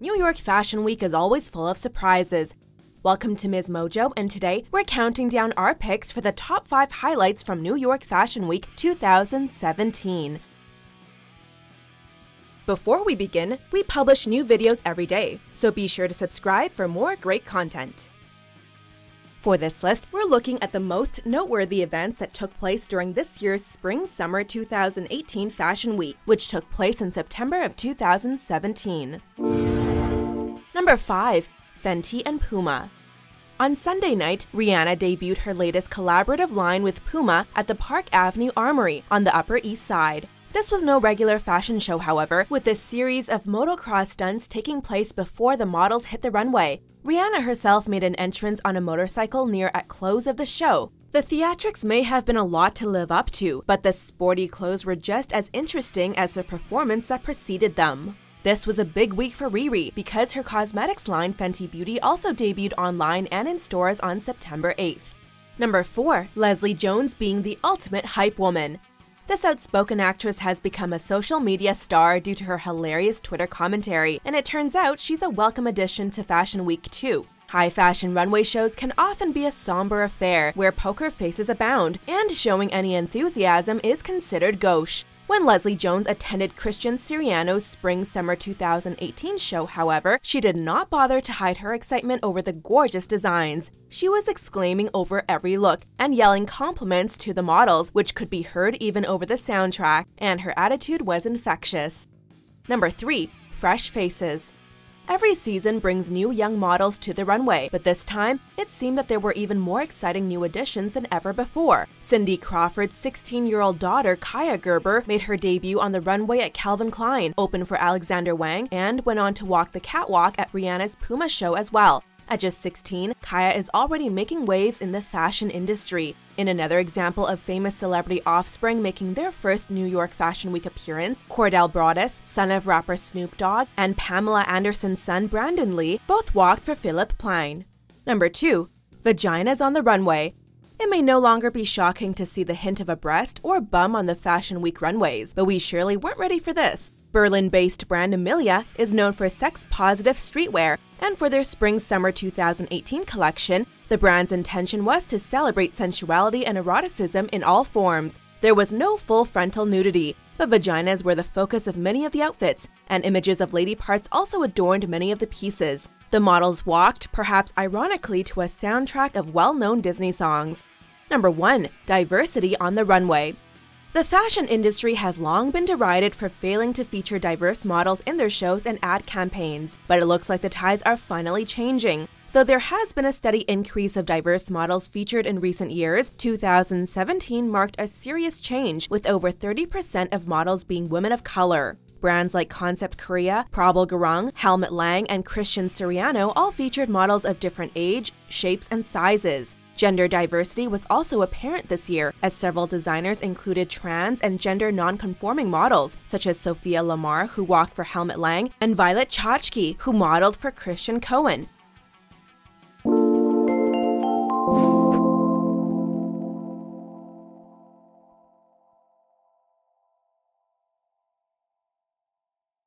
New York Fashion Week is always full of surprises. Welcome to MsMojo, and today we're counting down our picks for the top 5 highlights from New York Fashion Week 2017. Before we begin, we publish new videos every day, so be sure to subscribe for more great content. For this list, we're looking at the most noteworthy events that took place during this year's Spring-Summer 2018 Fashion Week, which took place in September of 2017. Number 5. Fenty and Puma. On Sunday night, Rihanna debuted her latest collaborative line with Puma at the Park Avenue Armory on the Upper East Side. This was no regular fashion show, however, with this series of motocross stunts taking place before the models hit the runway. Rihanna herself made an entrance on a motorcycle near at close of the show. The theatrics may have been a lot to live up to, but the sporty clothes were just as interesting as the performance that preceded them. This was a big week for Riri because her cosmetics line Fenty Beauty also debuted online and in stores on September 8th. Number 4. Leslie Jones being the ultimate hype woman. This outspoken actress has become a social media star due to her hilarious Twitter commentary, and it turns out she's a welcome addition to Fashion Week too. High-fashion runway shows can often be a somber affair where poker faces abound, and showing any enthusiasm is considered gauche. When Leslie Jones attended Christian Siriano's Spring-Summer 2018 show, however, she did not bother to hide her excitement over the gorgeous designs. She was exclaiming over every look and yelling compliments to the models, which could be heard even over the soundtrack, and her attitude was infectious. Number 3. Fresh faces. Every season brings new young models to the runway, but this time, it seemed that there were even more exciting new additions than ever before. Cindy Crawford's 16-year-old daughter, Kaya Gerber, made her debut on the runway at Calvin Klein, opened for Alexander Wang, and went on to walk the catwalk at Rihanna's Puma show as well. At just 16, Kaya is already making waves in the fashion industry. In another example of famous celebrity offspring making their first New York Fashion Week appearance, Cordell Broadus, son of rapper Snoop Dogg, and Pamela Anderson's son Brandon Lee both walked for Philip Plein. Number 2. Vaginas on the runway. It may no longer be shocking to see the hint of a breast or bum on the Fashion Week runways, but we surely weren't ready for this. Berlin-based brand Emilia is known for sex-positive streetwear, and for their Spring-Summer 2018 collection, the brand's intention was to celebrate sensuality and eroticism in all forms. There was no full frontal nudity, but vaginas were the focus of many of the outfits, and images of lady parts also adorned many of the pieces. The models walked, perhaps ironically, to a soundtrack of well-known Disney songs. Number 1. Diversity on the runway. The fashion industry has long been derided for failing to feature diverse models in their shows and ad campaigns, but it looks like the tides are finally changing. Though there has been a steady increase of diverse models featured in recent years, 2017 marked a serious change, with over 30% of models being women of color. Brands like Concept Korea, Prabal Gurung, Helmut Lang, and Christian Siriano all featured models of different age, shapes, and sizes. Gender diversity was also apparent this year, as several designers included trans and gender non-conforming models, such as Sophia Lamar, who walked for Helmut Lang, and Violet Chachki, who modeled for Christian Cohen.